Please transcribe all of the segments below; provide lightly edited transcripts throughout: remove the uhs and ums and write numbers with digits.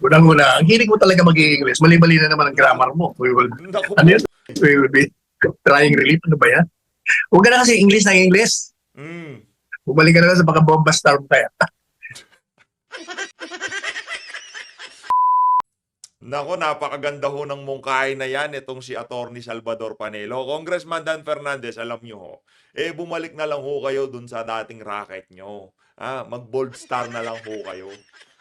Unang-una, ang hilig mo talaga mag-i-English. Mali-mali na naman ang grammar mo. Naku Ano po. yun? We will be trying relief. Ano ba yan? Huwag ka na kasi English na English. Mm. Bumalik ka na lang sa pagka-bomba storm kaya. Nako, napakaganda ho ng mungkahi na yan, itong si Attorney Salvador Panelo. Congressman Dan Fernandez, alam nyo ho, bumalik na lang ho kayo dun sa dating racket nyo. Mag-bold star na lang ho kayo.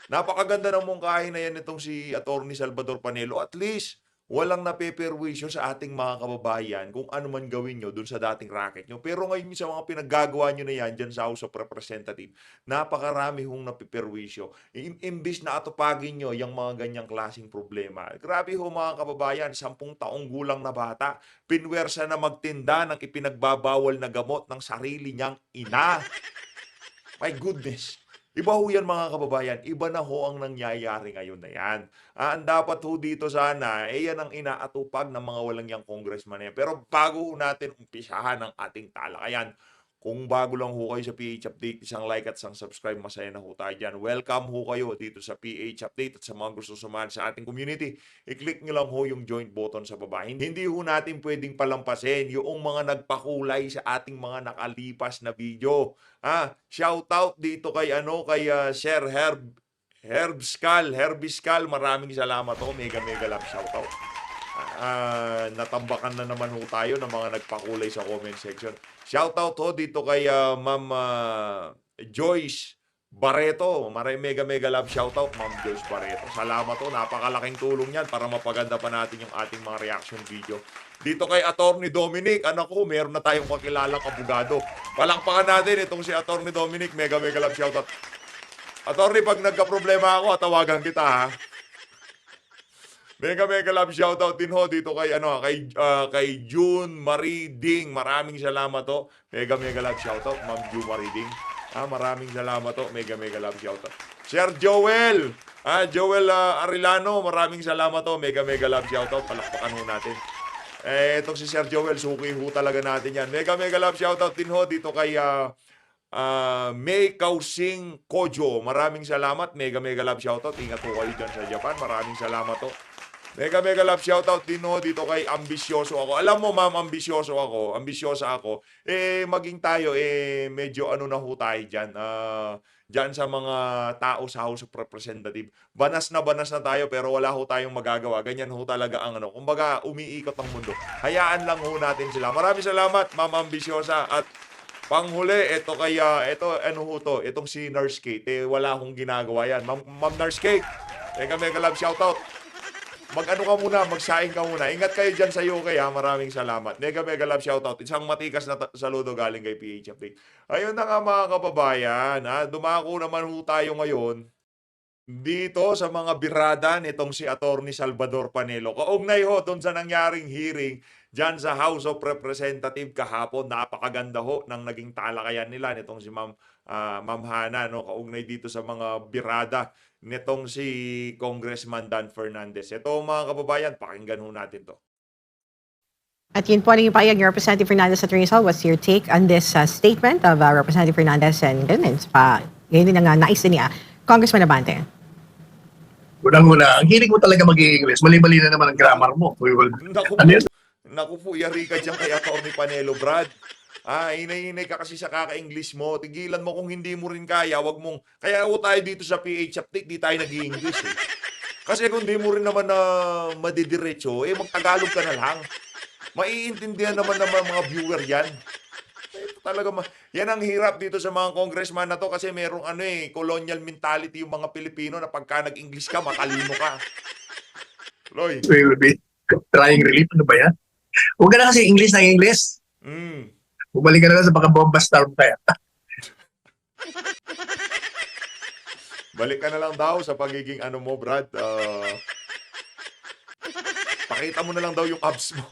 Napakaganda ng mungkahi na yan itong si Attorney Salvador Panelo. At least, walang napeperwisyo sa ating mga kababayan kung ano man gawin nyo dun sa dating racket nyo. Pero ngayon sa mga pinaggagawa nyo na yan dyan sa House of Representatives, napakarami hong napeperwisyo. Imbis na atupagin nyo yung mga ganyang klaseng problema. Grabe ho mga kababayan, 10 taong gulang na bata, pinwersa na magtinda ng ipinagbabawal na gamot ng sarili niyang ina. My goodness. Iba ho yan mga kababayan. Iba na ho ang nangyayari ngayon na yan. Ang dapat ho dito sana, yan ang inaatupag ng mga walang yang congressman na yan. Pero bago ho natin umpisahan ang ating talakayan, kung bago lang ho kayo sa PH Update, isang like at isang subscribe, masaya na ho tayo dyan. Welcome ho kayo dito sa PH Update at sa mga gusto sumali sa ating community. I-click nyo lang ho yung join button sa baba. Hindi ho natin pwedeng palampasin yung mga nagpakulay sa ating mga nakalipas na video. Shout out dito kay Sir Herbiscal, maraming salamat ho. Mega love shout out. Natambakan na naman ho tayo ng mga nagpakulay sa comment section. Shout out ho dito kay Ma'am Joyce Barreto. Mega love shout out Ma'am Joyce Barreto. Salamat ho, napakalaking tulong yan para mapaganda pa natin yung ating mga reaction video. Dito kay Attorney Dominic, anak ko, meron na tayong kakilalang abogado. Palakpakan natin itong si Attorney Dominic. Mega love shout out. Attorney, pag nagka-problema ako, tawagan kita ha. Mega love shoutout din ho dito kay June Marie Ding. Maraming salamat ho. Mega love shoutout Ma'am June Marie Ding. Maraming salamat ho. Mega love shoutout. Sir Joel. Joel Arellano, maraming salamat ho. Mega love shoutout. Palakpakan ho natin. Itong si Sir Joel, suki ho talaga natin yan. Mega love shoutout din ho dito kay May Kausing Kojo. Maraming salamat. Mega love shoutout. Ingat ho kayo dyan sa Japan. Maraming salamat ho. Mega love shoutout din ho dito kay Ambisyoso Ako. Alam mo ma'am, ambisyosa ako. Maging tayo, medyo na ho tayo dyan. Dyan sa mga tao sa House of Representatives. Banas na tayo pero wala ho tayong magagawa. Ganyan ho talaga ang kumbaga umiikot ang mundo. Hayaan lang ho natin sila. Maraming salamat ma'am Ambisyosa. At panghuli, itong si Nurse Kate. Wala akong ginagawa yan. Ma'am Nurse Kate, mega love shoutout. Mag-ano ka muna, magsaing ka muna. Ingat kayo dyan sa UK ha. Maraming salamat. Mega love shoutout. Isang matikas na saludo galing kay PH Update. Ayun na nga mga kababayan. Dumako naman ho tayo ngayon dito sa mga birada nitong si Attorney Salvador Panelo. Kaugnay ho doon sa nangyaring hearing dyan sa House of Representatives kahapon. Napakaganda ho ng naging talakayan nila nitong si Ma'am Hana. Kaugnay dito sa mga birada nitong si Congressman Dan Fernandez. Ito mga kababayan, pakinggan ho natin to. At yun po ang naging pahayag ni Representative Fernandez, Attorney Sal. What's your take on this statement of Representative Fernandez and ganun yun din ang nais din niya, Congressman Abante? Unang-una, ang hilig mo talaga mag-i-English. Mali-mali na naman ang grammar mo. Ano yun? Naku po, yari ka dyan kay Atty. Panelo, Brad. Hinay-hinay ka kasi sa kaka-English mo. Tigilan mo kung hindi mo rin kaya, wag mong... Kaya ako tayo dito sa PH Update, di tayo nag-i-English eh. Kasi kung di mo rin naman na madidiretso, mag-Tagalog ka na lang. Maiintindihan naman ng mga viewer yan. Yan ang hirap dito sa mga congressman na to kasi merong colonial mentality yung mga Pilipino na pagka nag-English ka, matalino ka. Loy. We will be trying relief. Ano ba yan? Huwag ka na kasi English na English. Bumalik ka na lang sa pagka-bomba storm kaya. Balik ka na lang daw sa pagiging mo, Brad. Pakita mo na lang daw yung abs mo.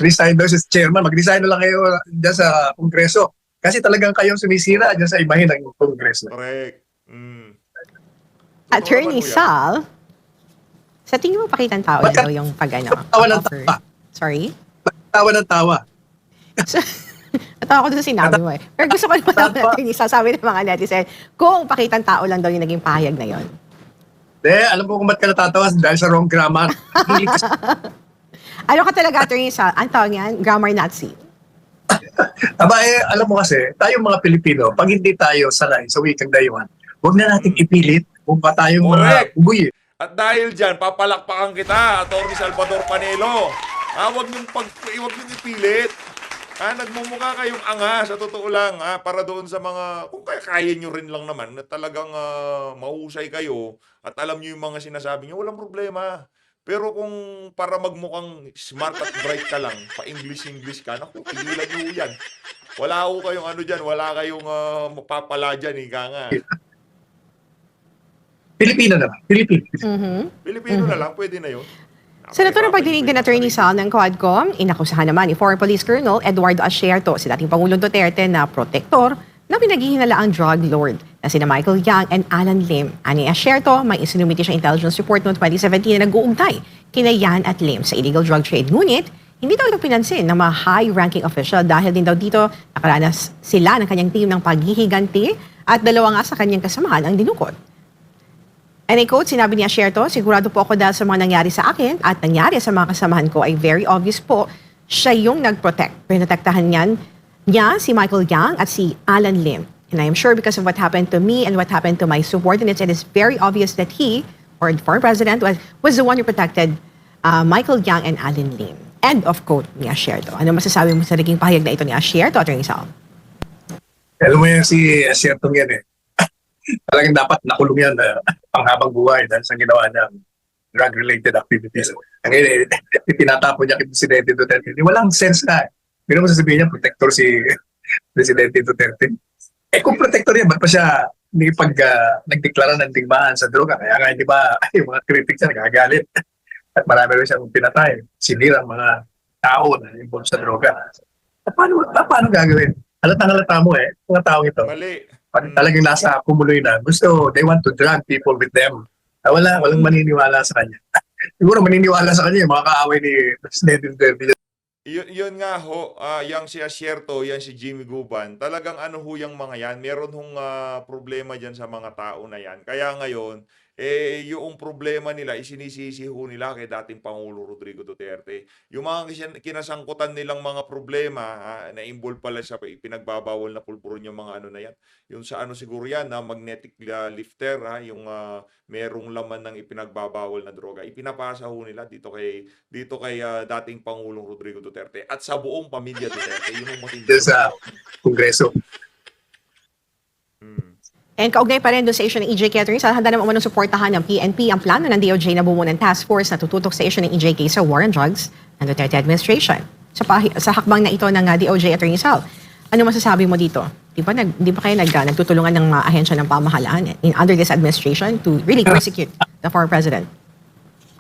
Resign daw si chairman. Mag-resign na lang kayo dyan sa kongreso. Kasi talagang kayong sumisira dyan sa imahin ng kongreso. Correct. Attorney Sal, sa tingin mo pakitang tao daw yung tawa ng offer? tawa. Sorry? Tawa ng tawa. Natawa ko doon sa sinabi mo eh. Pero gusto ko naman Attorney Sal, sabi ng mga netizen, kung pakitang tao lang daw yung naging pahayag na yon. Alam mo kung ba't ka natatawa dahil sa wrong grammar. Hindi kasi, Ano ka talaga, Attorney Sal? Ang tawag yan, grammar Nazi. alam mo kasi, tayong mga Pilipino, pag hindi tayo sanay sa wikang dayuhan, huwag na natin ipilit kung pa tayong Correct. mga ugoy. At dahil dyan, papalakpakan kita, Atty. Salvador Panelo. Huwag niyong ipilit. Nagmumukha kayong anga, sa totoo lang, para doon sa mga, kung kaya nyo rin lang naman, na talagang mahusay kayo, at alam nyo yung mga sinasabi nyo, walang problema. Pero kung para magmukhang smart at bright ka lang, pa-English ka, naku, pigilan nyo yan. Wala ko kayong ano dyan, wala kayong mapapala dyan, ika nga. Pilipino naman, Pilipino. Pilipino na lang, pwede na yun. Sa naturang pagdinig din Attorney Sal ng Quadcom, inakusahan naman ni former Police Colonel Eduardo Asierto, si dating Pangulong Duterte na protektor na pinaghihinalaang drug lord na sina Michael Yang and Alan Lim. Ani Asierto, may isinumiti siyang intelligence report noong 2017 na nag-uugnay kina Yan at Lim sa illegal drug trade. Ngunit, hindi daw ito pinansin ng mga high-ranking official dahil din daw dito nakaranas sila ng kanyang team ng paghihiganti at dalawa nga sa kanyang kasamahan ang dinukot. And I quote, sinabi ni Asierto, sigurado po ako dahil sa mga nangyari sa akin at nangyari sa mga kasamahan ko ay very obvious po, siya yung nag-protect. Pinotektahan niya si Michael Yang at si Alan Lim. And I am sure because of what happened to me and what happened to my subordinates, it is very obvious that he, or the former president, was the one who protected Michael Yang and Alan Lim. End of quote ni Asierto. Ano masasabi mo sa naging pahayag na ito ni Asierto, Attorney Sal? Alam mo yan si Asierto yan eh. Talagang dapat nakulong yan panghabang buhay dahil sa ginawa ng drug-related activities. Ang tinatapon niya kay Presidente Duterte. Walang sense na. Hindi mo sasabihin niya, protector si Presidente Duterte. Kung protector yan, ba't pa siya nagdeklara ng digmaan sa droga? Kaya nga, hindi ba, yung mga critics niya nagagalit. At marami rin siyang pinatay. Sinirang mga tao na involved sa droga. At paano gagawin? Halata mo mga tao ito. Mali. Pag talagang nasa kumuloy na, they want to drag people with them. Walang maniniwala sa kanya. Siguro maniniwala sa kanya yung mga kaaway ni President Duterte. Yun nga ho, yang si Asierto, yan si Jimmy Guban, talagang ano ho yung mga yan, meron hong problema dyan sa mga tao na yan. Kaya ngayon, yung problema nila, isinisisi ho nila kay dating Pangulo Rodrigo Duterte. Yung mga kinasangkutan nilang mga problema, na-involve pala sa pinagbabawal na pulburon yung mga ano na yan. Yung sa ano siguro yan, magnetic lifter, yung merong laman ng ipinagbabawal na droga. Ipinapasa ho nila dito kay dating Pangulong Rodrigo Duterte at sa buong pamilya Duterte. Yun ang matindi. Sa Kongreso. And kaugnay pa rin doon sa issue ng EJK, Attorney Sal, handa naman umanong suportahan ng PNP ang plano ng DOJ na bumuo ng task force na tututok sa issue ng EJK sa war on drugs ng Duterte administration. Sa hakbang na ito ng DOJ, Attorney Sal, ano masasabi mo dito? Di ba kayo nagtutulungan ng mga ahensya ng pamahalaan under this administration to really persecute the former president?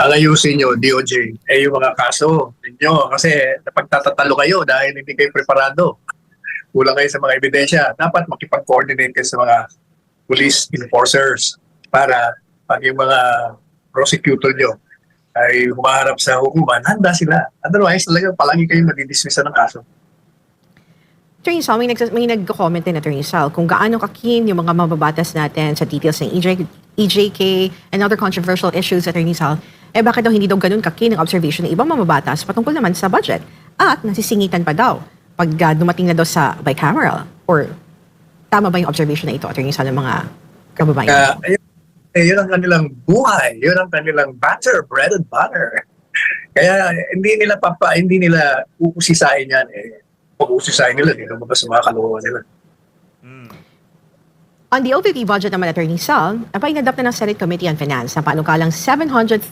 Ang ayusin nyo, DOJ, yung mga kaso ninyo. Kasi napagtatatalo kayo dahil hindi kayo preparado. Kulang kayo sa mga ebidensya. Dapat makipag-coordinate kayo sa mga police enforcers para pag yung mga prosecutor nyo ay humaharap sa hukuman, handa sila. Otherwise, talagang palagi kayong madidismissa ng kaso. Attorney Sal, may nag-comment din, Attorney Sal, kung gaano kakin yung mga mababatas natin sa details ng EJK and other controversial issues, Attorney Sal, bakit daw hindi daw ganun kakin ang observation ng ibang mababatas patungkol naman sa budget? At nasisingitan pa daw pag dumating na daw sa bicameral or tama ba yung observation na ito, Attorney Sal, ng mga kababayan? Yun ang kanilang buhay. Yun ang kanilang bread and butter. Kaya hindi nila uusisain yan. Pag-uusisain nila, hindi naman sa mga kaluwa nila. On the OVP budget naman, Attorney Sal, inadapt na ng Senate Committee on Finance ang panukalang 733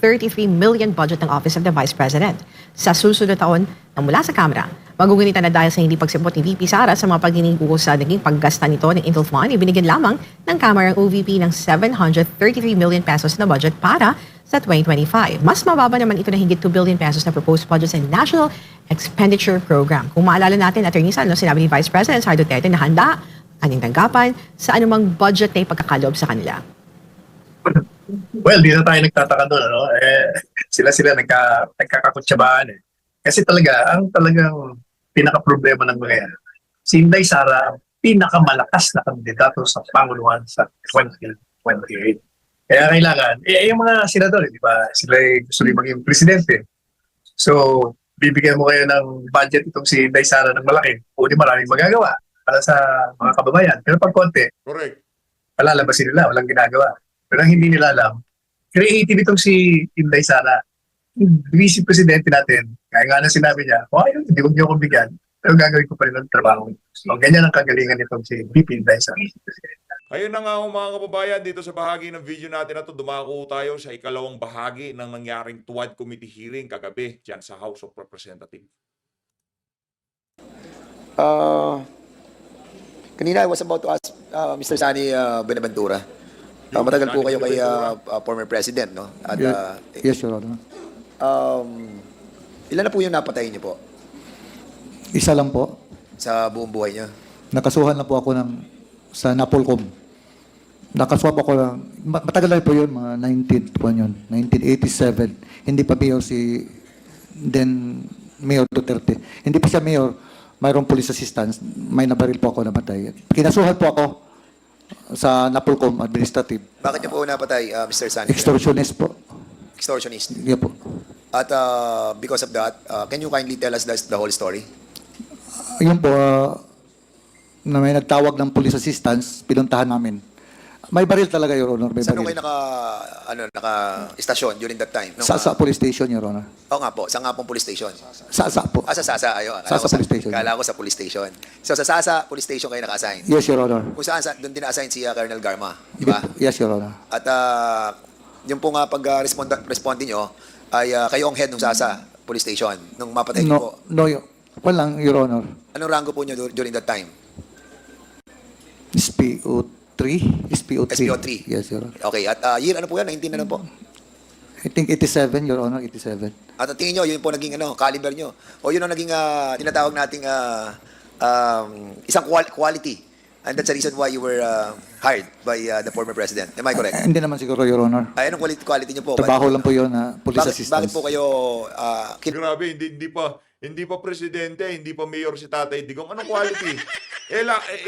million budget ng Office of the Vice President. Sa susunod na taon, nang mula sa Kamara, magugunitan na dahil sa hindi pagsipot ni VP Sara sa mga pagdinig sa naging paggasta nito ng Intel Fund, ibinigyan lamang ng Kamara ang OVP ng 733 million pesos na budget para sa 2025. Mas mababa naman ito na higit 2 billion pesos na proposed budget sa National Expenditure Program. Kung maalala natin, Attorney Sal, sinabi ni Vice President Sara Duterte na handa kanyang tanggapan sa anumang budget na ipagkakaloob sa kanila. Well, di na tayo nagtataka doon. Ano? Sila nagkakakutsabaan. Kasi ang talagang pinaka-problema ng mga yan, si Inday Sara ang pinakamalakas na kandidato sa Panguluhan sa 2028. Kaya kailangan, yung mga senador, di ba, sila gusto rin maging presidente. So, bibigyan mo kayo ng budget itong si Inday Sara ng malaki, o di maraming magagawa para sa mga kababayan. Pero pag konti, Correct. palalabasin nila, walang ginagawa. Pero ang hindi nila alam, creative itong si Inday Sara. Yung vice presidente natin, kaya nga na sinabi niya, ayun, hindi ko niyo akong bigyan. Pero gagawin ko pa rin ang trabaho. So, ganyan ang kagalingan nitong si VP Inday Sara. Ayun na nga ho, mga kababayan, dito sa bahagi ng video natin na to, dumako tayo sa ikalawang bahagi ng nangyaring TWAD Committee hearing kagabi dyan sa House of Representatives. Kanina I was about to ask Mr. Sani Benaventura. Matagal po Sani kayo kay Benaventura. former president, no? At Yes, Your Honor. ilan na po yung napatay niyo po Isa lang po. sa buong buhay niyo? Nakasuhan na po ako sa Napolcom. Nakaswap ako ng, matagal na po yun, mga 1987. Hindi pa mayor si, then Mayor Duterte. Hindi pa siya mayor, mayroong police assistance, may nabaril po ako namatay. Kinasuhan po ako sa Napolcom Administrative. Bakit niyo po napatay, Mr. Sani? Extortionist po. Extortionist. Yeah po. At because of that, can you kindly tell us the whole story? Yun po, na may nagtawag ng police assistance, pinuntahan namin. May baril talaga, Your Honor. May Saan po baril. kayo naka-istasyon during that time? Sa police station, Your Honor. Oo nga po, saan nga pong police station? Sa po. Sa Sasa, ayun. Sasa Police Station. Kala ko sa police station. So sa Sasa Police Station kayo naka-assign? Yes, Your Honor. Kung saan, doon din na-assign si Colonel Garma, di ba? Yes, Your Honor. At yung po nga pag-responde nyo, ay kayo ang head ng Sasa Police Station nung mapatay nyo po. Walang, Your Honor. Anong rango po nyo during that time? SPO3? SPO3. SPO3. Yes, Your Honor. Okay, at year ano po yan? 19 ano po? I think 87, Your Honor, 87. At tingin nyo, yun po naging caliber nyo. O yun ang naging tinatawag nating isang quality. And that's the reason why you were hired by the former president. Am I correct? Hindi naman siguro, Your Honor. Ay, anong quality nyo po? Trabaho lang po yun na police Bakit assistance. po kayo Grabe, hindi pa presidente, hindi pa mayor si Tatay Digong. Anong quality?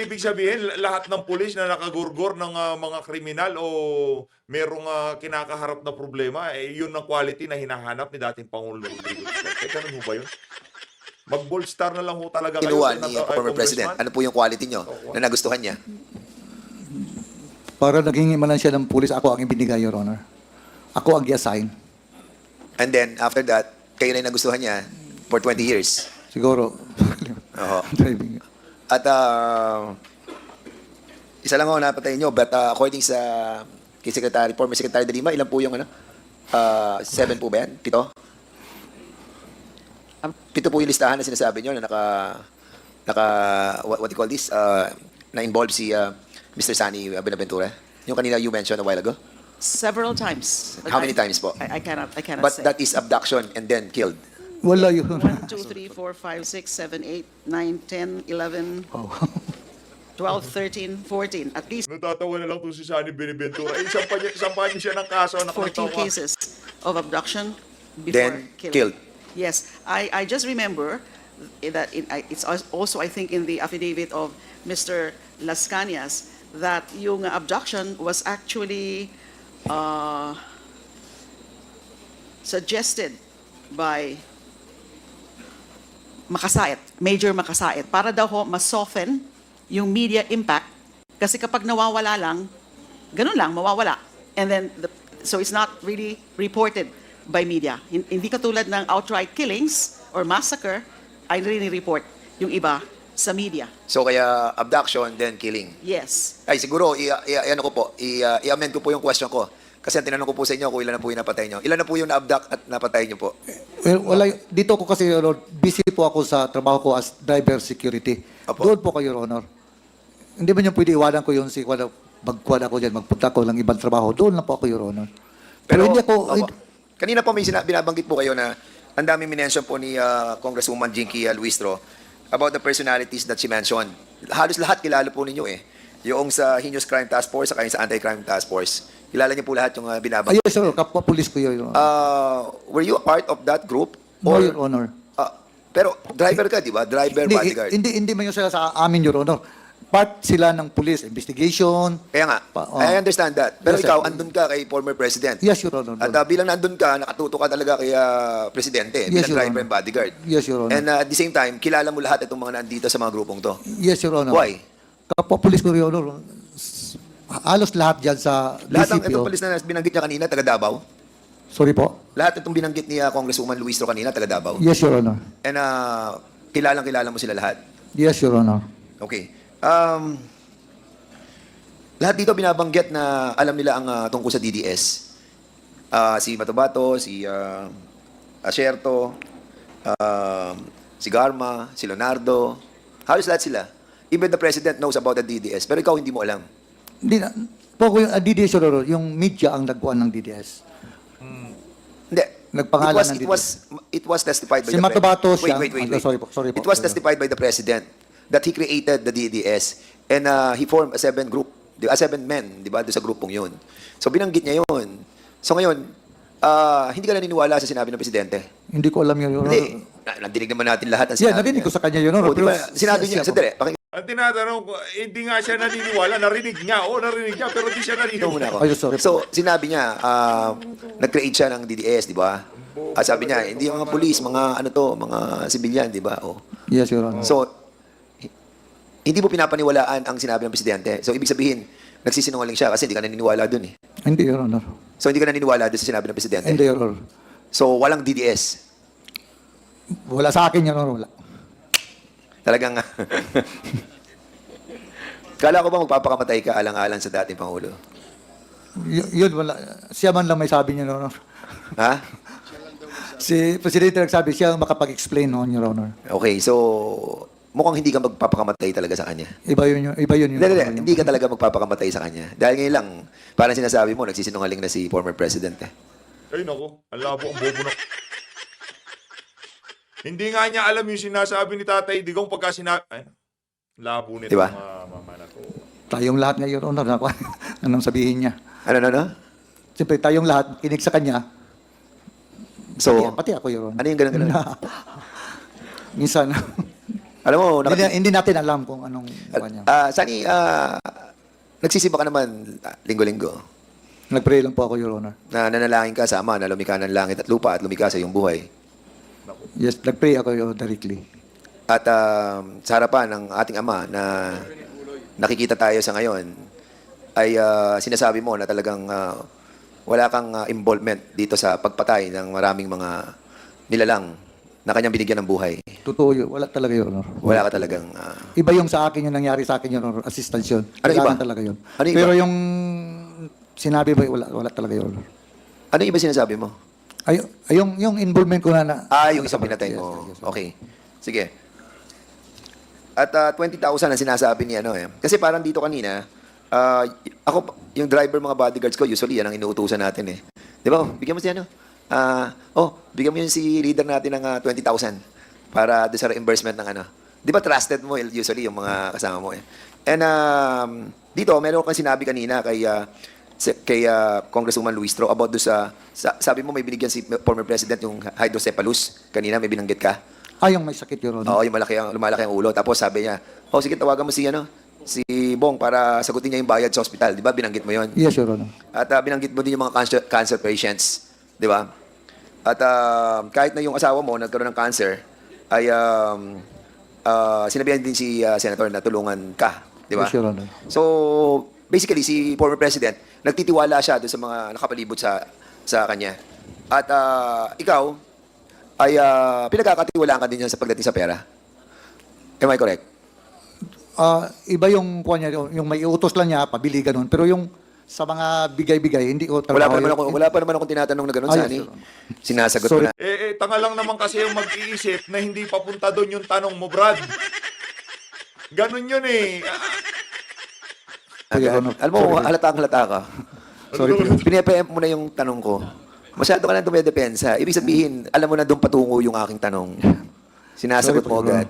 Ibig sabihin, lahat ng pulis na nakagurgor ng mga kriminal o merong kinakaharap na problema, yun ang quality na hinahanap ni dating Pangulo Rodrigo Duterte. Ganun ho ba yun? Mag-bold star na lang ho talaga kayo. kinuha ni former Congressman. president? Ano po yung quality nyo na nagustuhan niya? Para naging man lang siya ng police, ako ang ibinigay, Your Honor. Ako ang i-assign. And then, after that, kayo na yung nagustuhan niya for 20 years. Siguro. Oo. Driving. At isa lang ako napatay nyo, but according sa kay former Secretary de Lima, ilan po yung 7 po ba yan? 7? 7 po yung listahan na sinasabi nyo na what do you call this? Na-involve si Mr. Sani Benaventura. Yung kanina you mentioned a while ago. Several times. But How many times po? I cannot But say. that is abduction and then killed. Wala, Your Honor. 1, 2, 3, 4, 5, 6, 7, 8, 9, 10, 11, Oh. 12, 13, 14. At least Natatawa na lang to si Sani Benaventura. Sampahan niyo siya ng kaso. 14 cases of abduction before Then killing. killed. Yes. I just remember that it's also, I think, in the affidavit of Mr. Las Cañas that yung abduction was actually suggested by Makasait, Major Makasait, para daw ho ma-soften yung media impact kasi kapag nawawala lang, ganun lang, mawawala. And then, so it's not really reported by media. Hindi katulad ng outright killings or massacre, ay report yung iba sa media. So kaya abduction, then killing. Yes. Ay, siguro, i-ano ko po, i-amend ko po yung question ko. Kasi ang tinanong ko po sa inyo kung ilan na po yung napatay nyo. Ilan na po yung na-abduct at napatay nyo po? Well, wala, dito ko kasi, Your Honor, busy po ako sa trabaho ko as driver security. Opo. Doon po kayo, Your Honor. Hindi ba niyo pwede iwanan ko yung magkwad ako dyan, magpunta ko ng ibang trabaho. Doon lang po ako, Your Honor. Pero hindi ako, opo. Kanina po may binabanggit po kayo na ang daming minention po ni Congresswoman Jinky Luistro about the personalities that she mentioned. Halos lahat kilala po ninyo eh. Yung sa Heinous Crime Task Force at sa Anti-Crime Task Force. Kilala niyo po lahat yung binabanggit. ayun, sir, kapwa pulis ko yun, Your Honor. Were you a part of that group? No, Your Honor. Pero driver ka, di ba? Driver, bodyguard. Hindi man yun sila sa amin, Your Honor. part sila ng police investigation. Kaya nga, Pa- I understand that. Pero Yes, sir. ikaw, andun ka kay former president. Yes, Your Honor. At bilang nandun ka, nakatuto ka talaga kay presidente, Yes, bilang Your driver Honor. and bodyguard. Yes, Your Honor. And at the same time, kilala mo lahat itong mga nandito sa mga grupong to. Yes, Your Honor. Why? Kapwa police ko, Your Honor. Halos lahat dyan sa Lahat ng DCPO. itong polis na binanggit niya kanina, taga Davao. Sorry po. Lahat itong binanggit ni Congresswoman Luistro kanina, taga Davao. Yes, Your Honor. And kilalang-kilala mo sila lahat. Yes, Your Honor. Okay. Lahat dito binabanggit na alam nila ang tungkol sa DDS. Si Matabato, si Asierto, si Garma, si Leonardo. Halos lahat sila. Even the president knows about the DDS. Pero ikaw hindi mo alam. Hindi na. Po ko yung DDS, Your Honor, yung media ang nagkuhan ng DDS. Hindi. Nagpangalan ng It was testified by Si the Matabato Wait, siya. wait, wait, wait. Sorry po. It was testified by the president that he created the DDS and he formed a 7 men, di ba, doon sa grupong yun. So binanggit niya yun. So ngayon, hindi ka naniniwala sa sinabi ng presidente. Hindi ko alam yun, Your Honor. Hindi. Nadinig naman natin lahat ang Yeah, sinabi narinig niya. ko sa kanya, Your Honor. O, di ba, pero sinabi niya, siya po. sandali, Ang tinatanong ko, hindi nga siya naniniwala, narinig niya, narinig niya, pero di siya Ito muna naniniwala. ako. Ay, sorry. So, sinabi niya, nag-create siya ng DDS, di ba? At sabi niya, hindi yung mga police, mga mga civilian, di ba? O. Yes, Your Honor. So, hindi mo pinapaniwalaan ang sinabi ng presidente. So, ibig sabihin, nagsisinungaling siya kasi hindi ka naniniwala dun eh. Hindi, Your Honor. So, hindi ka naniniwala dun sa sinabi ng presidente. Hindi, Your Honor. So, walang DDS. Wala sa akin, Your Honor. Wala. Talagang, kala ko ba magpapakamatay ka alang-alang sa dating Pangulo? Yun, wala. Siya man lang may sabi niya, Your Honor. Ha? Si Presidente nagsabi, siya ang makapag-explain noon, Your Honor. Okay, so, mukhang hindi ka magpapakamatay talaga sa kanya. Iba yun, Your Hindi, Honor. hindi ka talaga magpapakamatay sa kanya. Dahil ngayon lang, parang sinasabi mo, nagsisinungaling na si former president eh. Ay, naku, ang labo, ang bobo na. Hindi nga niya alam yung sinasabi ni Tatay Digong pagka sinabi... Ay, labo nito Diba? mga mama na to. Tayong lahat nga, Your Honor. Anong sabihin niya? Ano? Siyempre, tayong lahat, kinig sa kanya. So, Pati ako, Your Honor. ano yung ganun? Minsan, Alam mo, hindi natin alam kung anong kanya. Sani, nagsisimba ka naman linggo-linggo. Nag-pray lang po ako, Your Honor. Na nanalangin ka sa Ama na lumikha ng langit at lupa at lumikha sa iyong buhay. Yes, nag-pray ako, Your Honor, directly. At sa harapan ng ating Ama na nakikita tayo sa ngayon, ay sinasabi mo na talagang wala kang involvement dito sa pagpatay ng maraming mga nilalang na kanyang binigyan ng buhay. Totoo yun. Wala talaga, Your Honor. Wala ka talagang... Iba yung sa akin, yung nangyari sa akin, Your Honor. Assistance yun. Ano iba? Kailangan talaga yun. Ano iba? Pero yung sinabi ba, wala talaga, Your Honor. ano yung iba sinasabi mo? Yung involvement ko na... Yung isang pinatay Yes, mo. yes. Okay. Sige. At 20,000 ang sinasabi ni ano eh. Kasi parang dito kanina, ako, yung driver mga bodyguards ko, usually yan ang inuutusan natin eh. Di ba? Bigyan mo si ano? Bigyan mo yun si leader natin ng 20,000 para doon sa reimbursement ng ano. Di ba trusted mo usually yung mga kasama mo eh. And dito, meron kang sinabi kanina kay Congresswoman Luistro about doon sabi mo may binigyan si former president yung hydrocephalus. Kanina may binanggit ka. Yung may sakit, Your Honor. Oo, yung lumalaki ang ulo. Tapos sabi niya, sige, tawagan mo si Bong para sagutin niya yung bayad sa hospital. Di ba? Binanggit mo yon. Yes, Your Honor. At binanggit mo din yung mga cancer patients. Di ba? At kahit na yung asawa mo nagkaroon ng cancer, ay sinabihan din si Senator na tulungan ka. Di ba? Yes, Your Honor. So, basically, si former president, nagtitiwala siya doon sa mga nakapalibot sa kanya. At ikaw, ay pinagkakatiwalaan ka din niya sa pagdating sa pera. Am I correct? Iba yung kuha niya, yung may iutos lang niya, pabili ganun. Pero yung sa mga bigay-bigay, hindi ko Wala pa naman akong tinatanong na gano'n, Sani. Yes, Your Honor. Sinasagot Sorry. mo na. Tanga lang naman kasi yung mag-iisip na hindi papunta doon yung tanong mo, Brad. Ganun yun eh. Your Honor. Alam mo, halata ka. Sorry, Pinapaempt mo na yung tanong ko. Masyado ka lang dumedepensa. Ibig sabihin, alam mo na doon patungo yung aking tanong. Sinasagot Sorry po, mo Your agad.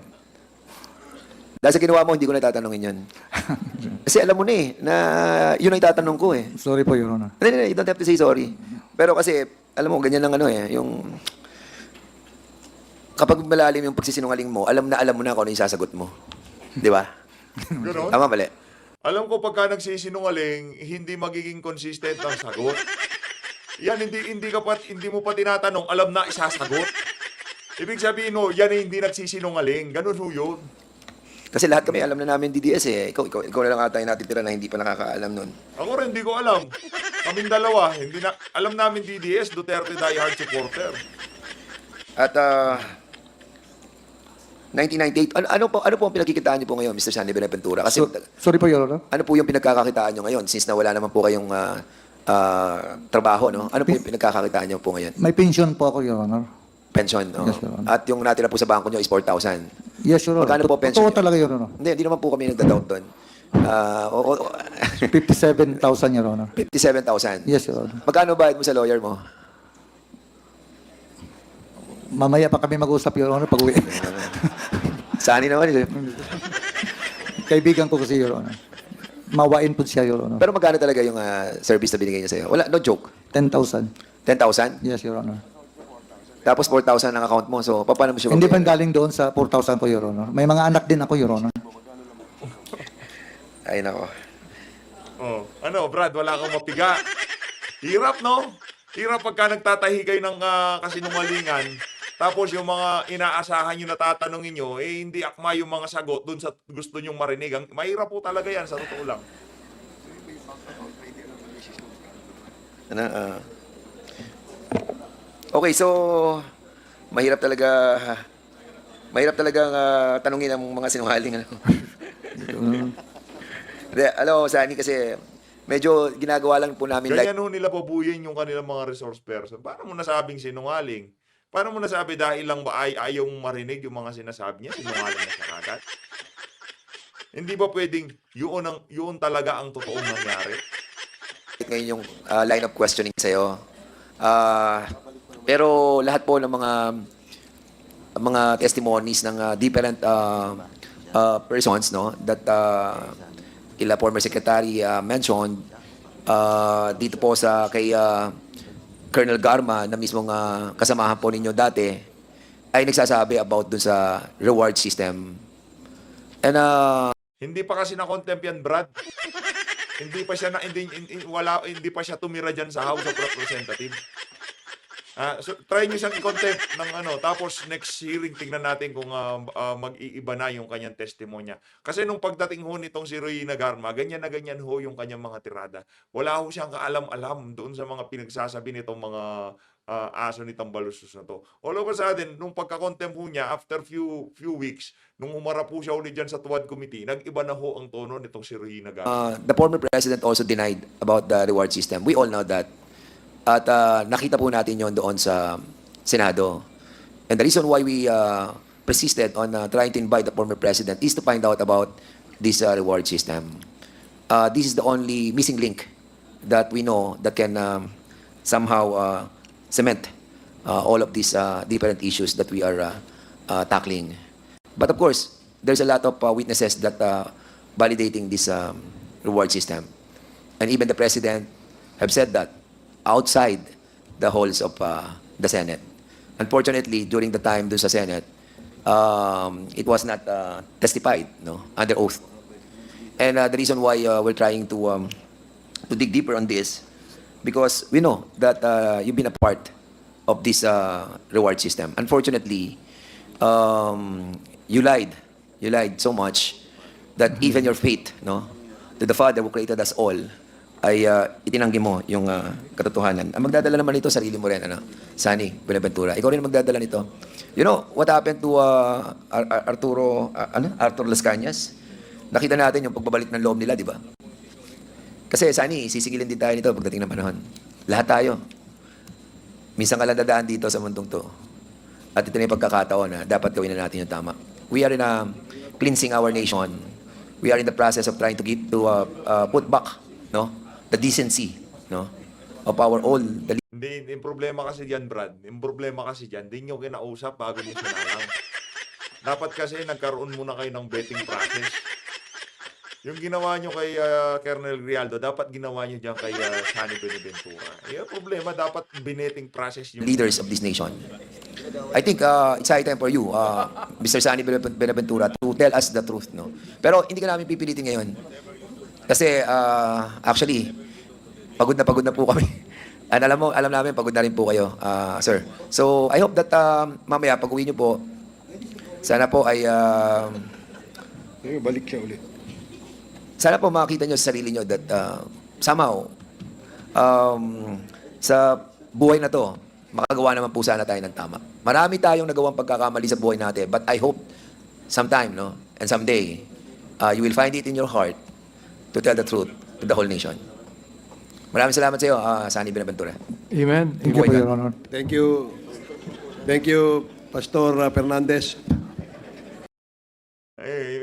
Dahil sa ginawa mo, hindi ko na tatanungin yun. Kasi alam mo na eh, na yun ang itatanong ko eh. Sorry po, Your Honor. Hindi, you don't have to say sorry. Pero kasi, alam mo, ganyan lang yung... Kapag malalim yung pagsisinungaling mo, alam mo na kung ano yung sasagot mo. Di ba? Ganon. Tama, mali. Alam ko pagka nagsisinungaling, hindi magiging consistent ang sagot. Yan, hindi mo pa tinatanong, alam na isasagot. Ibig sabihin mo, yan ay hindi nagsisinungaling. Ganun ho yun. Kasi lahat kami alam na namin DDS eh. Ikaw na lang ata yung natitira na hindi pa nakakaalam nun. Ako rin, hindi ko alam. Kaming dalawa, hindi na, alam namin DDS, Duterte diehard supporter. At 1998, ano po ang pinagkikitaan niyo po ngayon, Mr. Sandy Benaventura? Kasi Sorry po, Your Honor. ano po yung pinagkakakitaan niyo ngayon since na wala naman po kayong trabaho, no? Ano po yung pinagkakakitaan niyo po ngayon? May pension po ako, Your Honor. Pension, no? Yes, Your Honor. At yung natira po sa bangko niyo is 4,000. Yes, Your Honor. Magkano po pension Totoo niyo? talaga, Your Honor. Hindi naman po kami nagda-doubt doon. 57,000, Your Honor. 57,000. Yes, Your Honor. Magkano bayad mo sa lawyer mo? Mamaya pa kami mag-usap, Your Honor, pag-uwi. Sani naman. Kaibigan ko kasi, Your Honor. Mawain po siya, Your Honor. Pero magkano talaga yung service na binigay niya sa'yo? Wala, no joke. 10,000. 10,000? Yes, Your Honor. Tapos 4,000 ang account mo. So, paano mo siya Hindi pa mabayaran? galing doon sa 4,000 ko, Your Honor. May mga anak din ako, Your Honor. Ay, nako. Oh, ano, Brad, wala kang mapiga. Hirap, no? Hirap pagka nagtatahi kayo ng kasinungalingan. Tapos yung mga inaasahan nyo na tatanungin nyo, eh hindi akma yung mga sagot dun sa gusto nyong marinig. Mahirap po talaga yan, sa totoo lang. Ano, okay, so mahirap talaga tanungin ang mga sinungaling. Ano? Hindi, alam mo, Sani, kasi medyo ginagawa lang po namin Ganyan ho nila pabuyin yung kanilang mga resource person. Paano mo nasabing sinungaling? Paano mo nasabi dahil lang ba ayaw mong marinig yung mga sinasabi niya? Sinungaling na siya agad? Hindi ba pwedeng yun talaga ang totoong nangyari? ngayon yung line of questioning sa'yo. Pero lahat po ng mga testimonies ng different persons, no, that ila former secretary mentioned dito po sa kay Colonel Garma na mismong kasamahan po ninyo dati ay nagsasabi about dun sa reward system. And Hindi pa kasi na-contempt yan, Brad. Hindi pa siya tumira diyan sa House of Representatives. So try niyo siyang i-contempt ng tapos next hearing tingnan natin kung mag-iiba na yung kanyang testimonya. Kasi nung pagdating ho nitong si Reyna Garma, ganyan na ganyan ho yung kanyang mga tirada. Wala ho siyang kaalam-alam doon sa mga pinagsasabi nitong mga aso ni Tambaluslos na to. All of a sudden, nung pagka-contempt ho niya, after few weeks, nung umarap po siya ulit dyan sa Tuwad Committee, nag-iba na ho ang tono nitong si Reyna Garma. the former president also denied about the reward system. We all know that. At nakita po natin yon doon sa Senado. And the reason why we persisted on trying to invite the former president is to find out about this reward system. This is the only missing link that we know that can somehow cement all of these different issues that we are tackling. But of course, there's a lot of witnesses that validating this reward system. And even the president have said that outside the halls of the Senate. Unfortunately, during the time doon sa Senate, it was not testified, no, under oath. And the reason why we're trying to dig deeper on this, because we know that you've been a part of this reward system. Unfortunately, you lied. You lied so much that even your faith, no, to the Father who created us all, ay itinanggi mo yung katotohanan. Ang magdadala naman nito, sarili mo rin, Sani Buenaventura. Ikaw rin magdadala nito. You know, what happened to Arthur Las Cañas? Nakita natin yung pagbabalik ng loob nila, di ba? Kasi, Sani, sisingilin din tayo nito pagdating ng panahon. Lahat tayo. Minsan ka lang dadaan dito sa mundong to. At ito na yung pagkakataon na dapat gawin na natin yung tama. We are in cleansing our nation. We are in the process of trying to put back, no, the decency, no, of our all the Hindi, yung problema kasi diyan, Brad. Yung problema kasi diyan, hindi nyo kinausap bago nyo sinalang. Dapat kasi nagkaroon muna kayo ng vetting process. Yung ginawa nyo kay Colonel Grialdo, dapat ginawa nyo diyan kay Sani Buenaventura. Yung problema, dapat bineting process yung leaders of this nation. I think it's high time for you, Mr. Sunny Benaventura, to tell us the truth, no? Pero hindi ka namin pipilitin ngayon. Kasi actually, pagod na po kami. And alam namin, pagod na rin po kayo, sir. So, I hope that mamaya, pag uwi niyo po, sana po ay, Balik siya ulit. sana po makita niyo sa sarili niyo that somehow, sa buhay na to, makagawa naman po sana tayo ng tama. Marami tayong nagawang pagkakamali sa buhay natin, but I hope sometime, no, and someday, you will find it in your heart to tell the truth to the whole nation. Maraming salamat sa iyo, Sunny Benaventura. Amen. Thank you po, Your Honor. Thank you. Thank you, Pastor Fernandez.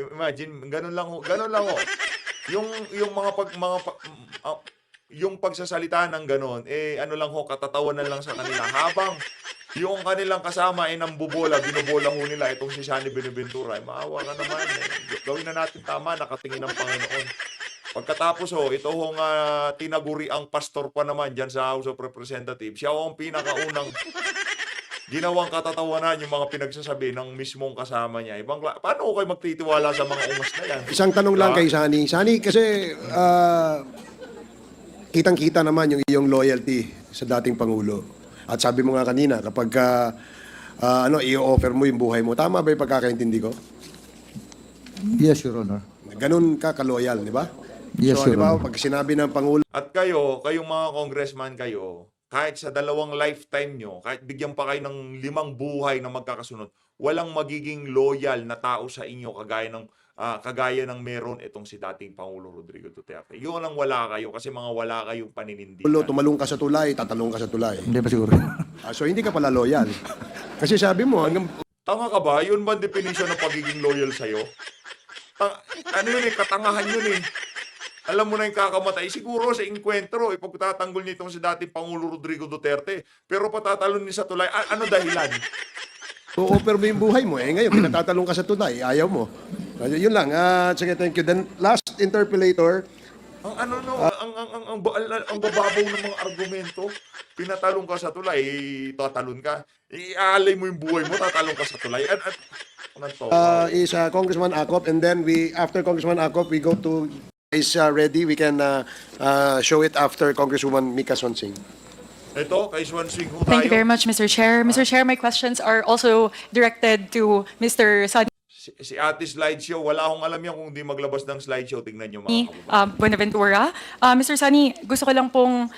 Imagine, ganun lang ho. Yung yung pagsasalita ng ganon, ano lang ho, katatawanan lang sa kanila. Habang yung kanilang kasama ay nambubola, binubola ho nila itong si Sunny Benaventura. Maawa ka naman. Gawin na natin tama, nakatingin ng Panginoon. Pagkatapos ito hong tinaguri ang pastor pa naman dyan sa House of Representatives. Siya ang pinakaunang ginawang katatawanan yung mga pinagsasabi ng mismong kasama niya. Paano ko kayo magtitiwala sa mga ungas na yan? Isang tanong lang Diba? kay Sunny. Sunny, kasi kitang-kita naman yung iyong loyalty sa dating Pangulo. At sabi mo nga kanina, kapag i-offer mo yung buhay mo, tama ba yung pagkakaintindi ko? Yes, Your Honor. Ganun ka kaloyal, di ba? Yes, So, Your di ba, Honor. pag sinabi ng Pangulo, At kayong mga congressman kayo, kahit sa 2 lifetime nyo, kahit bigyan pa kayo ng 5 buhay na magkakasunod, walang magiging loyal na tao sa inyo kagaya ng meron itong si dating Pangulo Rodrigo Duterte. Yun ang wala kayo kasi mga wala kayong paninindigan. tumalong ka sa tulay, tatalong ka sa tulay. Hindi ba siguro? So, hindi ka pala loyal. Kasi sabi mo, hanggang Tanga ka ba? Yun ba ang definition ng pagiging loyal sa'yo? Ano yun katangahan yun Alam mo na yung kakamatay. Siguro sa inkwentro, ipagtatanggol niya itong si dating Pangulo Rodrigo Duterte. Pero patatalon niya sa tulay. Ano dahilan? o-offer mo yung buhay mo. Ngayon, pinatatalong ka sa tulay, ayaw mo. Yun lang. Sige, thank you. Then, last interpellator, Ang bababaw ng mga argumento. Pinatalong ka sa tulay, tatalon ka. Iaalay mo yung buhay mo, tatalong ka sa tulay. is Congressman Acop, and then after Congressman Acop, we go to is ready. We can show it after Congresswoman Mika Sonsing. Ito, kay Swan Swing ho Thank you tayo. very much, Mr. Chair. Mr. Chair, my questions are also directed to Mr. Sunny Si Ate Slideshow, wala akong alam yan kung di maglabas ng slideshow. Tingnan nyo mga kababayan. Buenaventura. Mr. Sunny, gusto ko lang pong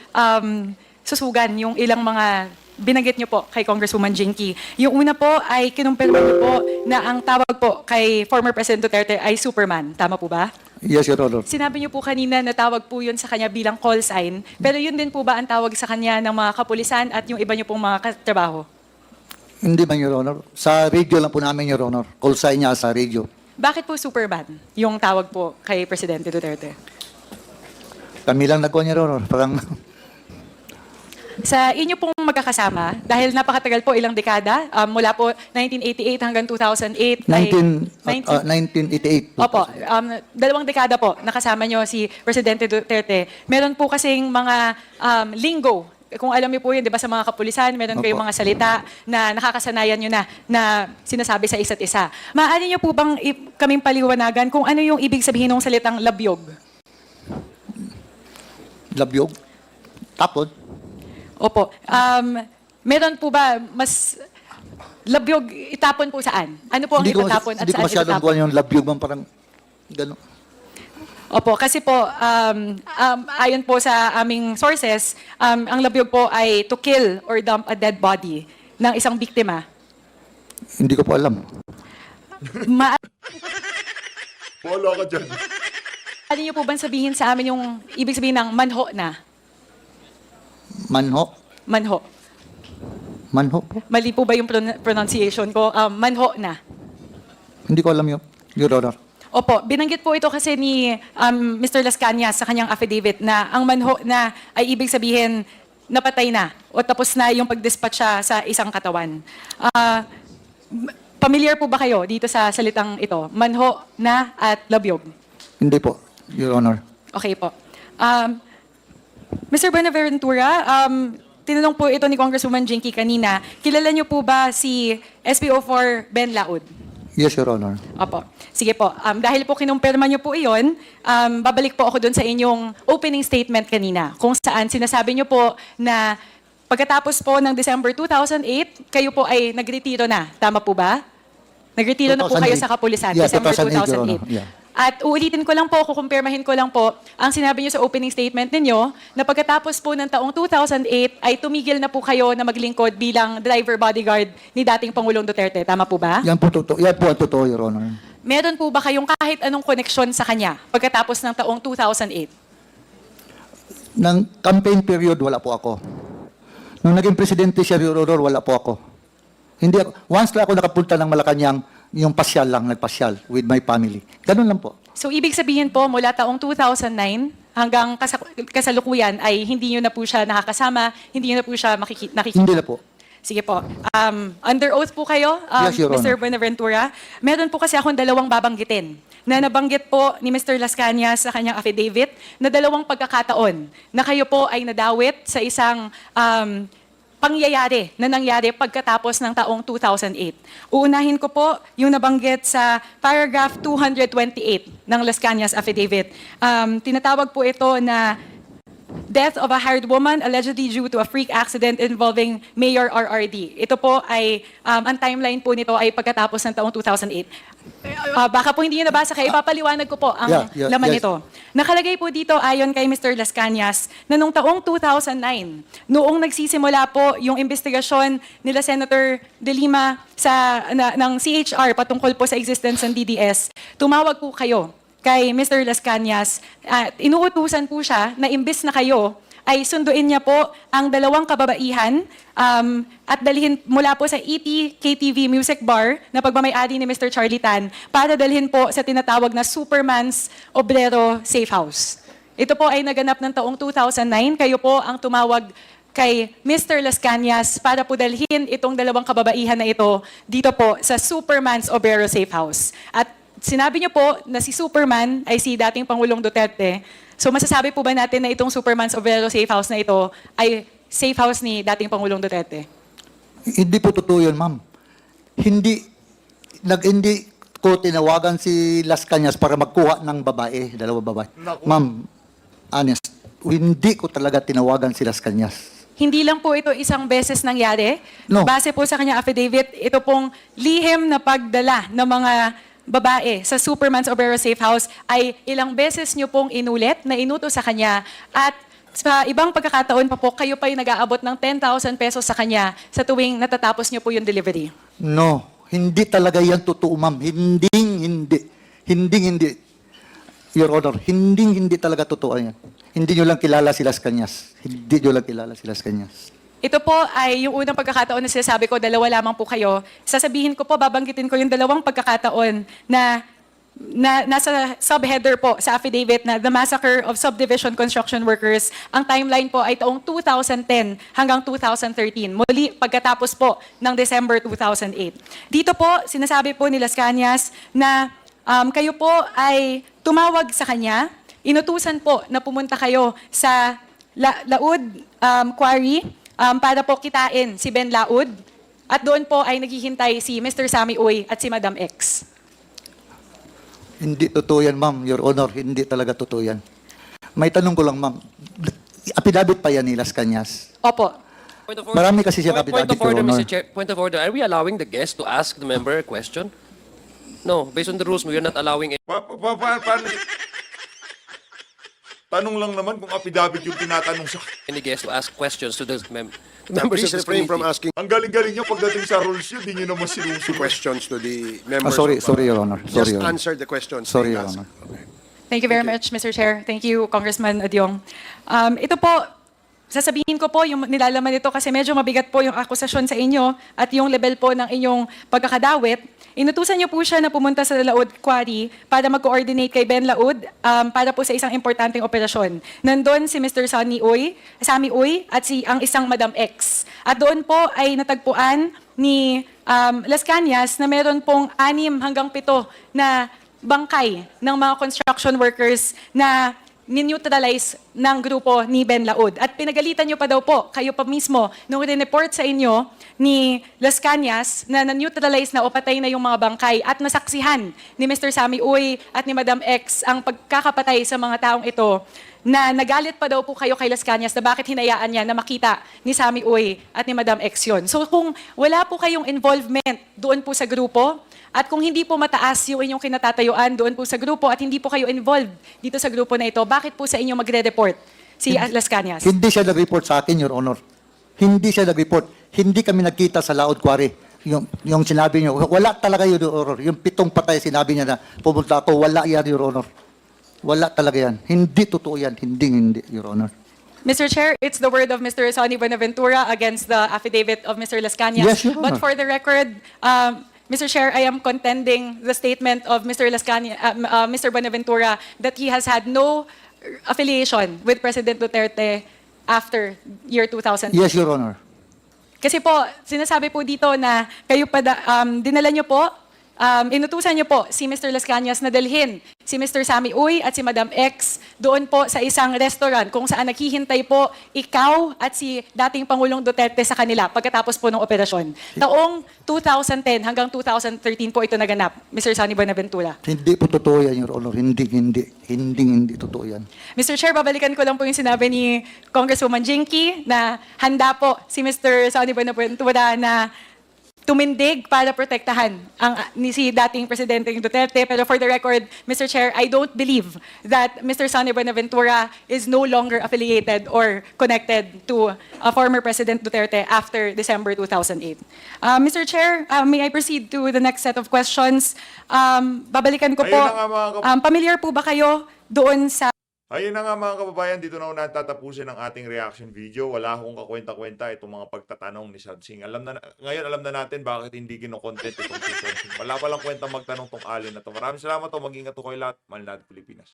susugan yung ilang mga binanggit niyo po kay Congresswoman Jinky. Yung una po ay kinumpirma niyo po na ang tawag po kay former President Duterte ay Superman. Tama po ba? Yes, Your Honor. Sinabi niyo po kanina na tawag po yun sa kanya bilang call sign. Pero yun din po ba ang tawag sa kanya ng mga kapulisan at yung iba niyo pong mga katrabaho? Hindi man, Your Honor. Sa radio lang po namin, Your Honor. Call sign niya sa radio. Bakit po Superman yung tawag po kay Presidente Duterte? Kami lang nagkuhan, Your Honor. Parang Sa inyo pong magkakasama, dahil napakatagal po, ilang dekada, mula po 1988 hanggang 2008. 1988. Opo, 2 dekada po nakasama nyo si Presidente Duterte. Meron po kasing mga lingo. Kung alam niyo po yun, di ba, sa mga kapulisan, meron kayong Opo. mga salita na nakakasanayan nyo na sinasabi sa isa't isa. Maaari niyo po bang kaming paliwanagan kung ano yung ibig sabihin ng salitang labyog? Labyog. Tapon. Opo. Meron po ba mas labyog itapon po saan? Ano po ang itatapon at Hindi ko saan masyadong itatapon? kuhan yung labyog bang parang gano'n. Opo, kasi po, ayon po sa aming sources, ang labyog po ay to kill or dump a dead body ng isang biktima. Hindi ko po alam. Wala ka dyan. Maaari niyo po bang sabihin sa amin yung ibig sabihin ng manho na? Manho. Manho. Manho po. Mali po ba yung pronunciation ko? Manho na. Hindi ko alam yun, Your Honor. Opo, binanggit po ito kasi ni Mr. Las Cañas sa kanyang affidavit na ang manho na ay ibig sabihin napatay na o tapos na yung pag-dispatch siya sa isang katawan. Familiar po ba kayo dito sa salitang ito? Manho na at labyog? Hindi po, Your Honor. Okay po. Mr. Buenaventura, tinanong po ito ni Congresswoman Jinky kanina, kilala niyo po ba si SPO4 Ben Laud? Yes, Your Honor. Opo. Sige po. Dahil po kinumpirma niyo po iyon, babalik po ako doon sa inyong opening statement kanina, kung saan sinasabi niyo po na pagkatapos po ng December 2008, kayo po ay nagretiro na. Tama po ba? Nagretiro na po kayo 2008. sa kapulisan, Yeah, December 2008, Your 2008. Honor. Yeah. At uulitin ko lang po, kukumpirmahin ko lang po, ang sinabi niyo sa opening statement ninyo, na pagkatapos po ng taong 2008, ay tumigil na po kayo na maglingkod bilang driver bodyguard ni dating Pangulong Duterte. Tama po ba? Yan po ang totoo, Your Honor. Meron po ba kayong kahit anong koneksyon sa kanya pagkatapos ng taong 2008? Nang campaign period, wala po ako. Nung naging presidente siya, Your Honor, wala po ako. Hindi ako. Once lang ako nakapunta ng Malacanang, yung pasyal lang, nagpasyal with my family. Ganun lang po. So ibig sabihin po, mula taong 2009 hanggang kasalukuyan ay hindi nyo na po siya nakakasama, hindi nyo na po siya nakikita? Hindi na po. Sige po. Under oath po kayo, Yes, Your Mr. Honor. Buenaventura. Meron po kasi akong dalawang babanggitin na nabanggit po ni Mr. Las Cañas sa kanyang affidavit na dalawang pagkakataon na kayo po ay nadawit sa isang pangyayari na nangyari pagkatapos ng taong 2008. Uunahin ko po yung nabanggit sa paragraph 228 ng Las Cañas Affidavit. Tinatawag po ito na death of a hired woman allegedly due to a freak accident involving Mayor RRD. Ito po ay, ang timeline po nito ay pagkatapos ng taong 2008. Baka po hindi nyo nabasa, kaya ipapaliwanag ko po ang laman yes. nito. Nakalagay po dito ayon kay Mr. Las Cañas na noong taong 2009, noong nagsisimula po yung investigasyon nila Senator De Lima ng CHR patungkol po sa existence ng DDS, tumawag po kayo kay Mr. Las Cañas at inuutusan po siya na imbis na kayo ay sunduin niya po ang dalawang kababaihan at dalhin mula po sa ET KTV Music Bar na pagmamayari ni Mr. Charlie Tan para dalhin po sa tinatawag na Superman's Obrero Safe House. Ito po ay naganap ng taong 2009. Kayo po ang tumawag kay Mr. Las Cañas para po dalhin itong dalawang kababaihan na ito dito po sa Superman's Obrero Safe House. At sinabi niyo po na si Superman ay si dating Pangulong Duterte. So masasabi po ba natin na itong Superman's Obrero Safe House na ito ay safe house ni dating Pangulong Duterte? Hindi po totoo yun, ma'am. Hindi ko tinawagan si Las Cañas para magkuha ng babae, dalawang babae. Naku. Ma'am, honest, hindi ko talaga tinawagan si Las Cañas. Hindi lang po ito isang beses nangyari. No. Base po sa kanyang affidavit, ito pong lihim na pagdala ng mga babae sa Superman's Obrero Safe House ay ilang beses nyo pong inulit na inutos sa kanya at sa ibang pagkakataon pa po, kayo pa yung nag-aabot ng 10,000 pesos sa kanya sa tuwing natatapos nyo po yung delivery. No, hindi talaga yan totoo, ma'am. Hindi. Your Honor, hindi talaga totoo yan. Hindi nyo lang kilala si Las Cañas. Hindi nyo lang kilala si Las Cañas. Ito po ay yung unang pagkakataon na sinasabi ko, dalawa lamang po kayo. Sasabihin ko po, babanggitin ko yung dalawang pagkakataon na nasa subheader po sa affidavit na The Massacre of Subdivision Construction Workers. Ang timeline po ay taong 2010 hanggang 2013. Muli, pagkatapos po ng December 2008. Dito po, sinasabi po ni Las Cañas na kayo po ay tumawag sa kanya, inutusan po na pumunta kayo sa Laud Quarry para po kitain si Ben Laud. At doon po ay naghihintay si Mr. Sammy Uy at si Madam X. Hindi totoo yan, ma'am. Your Honor, hindi talaga totoo yan. May tanong ko lang, ma'am. Apidabit pa yan ni Las Cañas. Opo. Point of order. Marami kasi siya Point kapitagit, of order, Your Honor. Mr. Chair. Point of order. Are we allowing the guest to ask the member a question? No, based on the rules, we are not allowing it. Paano? Tanong lang naman kung affidavit yung tinatanong sa... Any guest to ask questions to the members Please of this refrain from committee. asking Ang galing-galing nyo pagdating sa rules yun, di nyo naman sinusunod. questions to the members. Sorry, of, Your Honor. Just Sorry, Your Honor. answer the questions. Sorry, being Your asked. Honor. Thank you very much, Mr. Chair. Thank you, Congressman Adyong. Ito po, sasabihin ko po yung nilalaman nito kasi medyo mabigat po yung akusasyon sa inyo at yung level po ng inyong pagkakadawit. Inutusan niyo po siya na pumunta sa Laud Quarry para mag-coordinate kay Ben Laud para po sa isang importanteng operasyon. Nandun si Mr. Sammy Uy at ang isang Madam X. At doon po ay natagpuan ni Las Cañas na meron pong 6 hanggang 7 na bangkay ng mga construction workers na nineutralize ng grupo ni Ben Laud. At pinagalitan nyo pa daw po, kayo pa mismo, nung rineport sa inyo ni Las Cañas na na-neutralize na o patay na yung mga bangkay at nasaksihan ni Mr. Sammy Uy at ni Madam X ang pagkakapatay sa mga taong ito, na nagalit pa daw po kayo kay Las Cañas na bakit hinayaan niya na makita ni Sammy Uy at ni Madam X yun. So kung wala po kayong involvement doon po sa grupo, at kung hindi po mataas yung inyong kinatatayuan doon po sa grupo at hindi po kayo involved dito sa grupo na ito, bakit po sa inyo magre-report si Las Cañas? Hindi siya nag-report sa akin, Your Honor. Hindi siya nag-report. Hindi kami nagkita sa Laod Quarry. Yung sinabi niyo, wala talaga yun, Your Honor. Yung 7 patay, sinabi niya na pumunta ako, wala yan, Your Honor. Wala talaga yan. Hindi totoo yan. Hindi, Your Honor. Mr. Chair, it's the word of Mr. Sonny Buenaventura against the affidavit of Mr. Las Cañas. Yes, Your But Honor. for the record, Mr. Chair, I am contending the statement of Mr. Las Cañas, Mr. Buenaventura, that he has had no affiliation with President Duterte after year 2000. Yes, Your Honor. Kasi po, sinasabi po dito na kayo pa, dinala nyo po, inutusan nyo po si Mr. Las Cañas na dalhin si Mr. Sammy Uy at si Madam X doon po sa isang restaurant kung saan naghihintay po ikaw at si dating Pangulong Duterte sa kanila pagkatapos po ng operasyon. Taong 2010 hanggang 2013 po ito naganap, Mr. Sonny Buenaventura. Hindi po totoo yan, Your Honor. Hindi totoo yan. Mr. Chair, babalikan ko lang po yung sinabi ni Congresswoman Jinky na handa po si Mr. Sonny Buenaventura na tumindig para protektahan ni si dating Presidente Duterte. Pero for the record, Mr. Chair, I don't believe that Mr. Sonny Buenaventura is no longer affiliated or connected to former President Duterte after December 2008. Mr. Chair, may I proceed to the next set of questions? Babalikan ko po. Ayun na nga, mga Familiar po ba kayo doon sa Ayun na nga mga kababayan, dito na una tatapusin ang ating reaction video. Wala akong kakwenta-kwenta itong mga pagtatanong ni Sadsing. Ngayon alam na natin bakit hindi kinokontent itong si Sadsing. Wala palang kwenta magtanong tong alin na to. Maraming salamat to. Mag-ingat to kayo lahat. Malinad Pilipinas.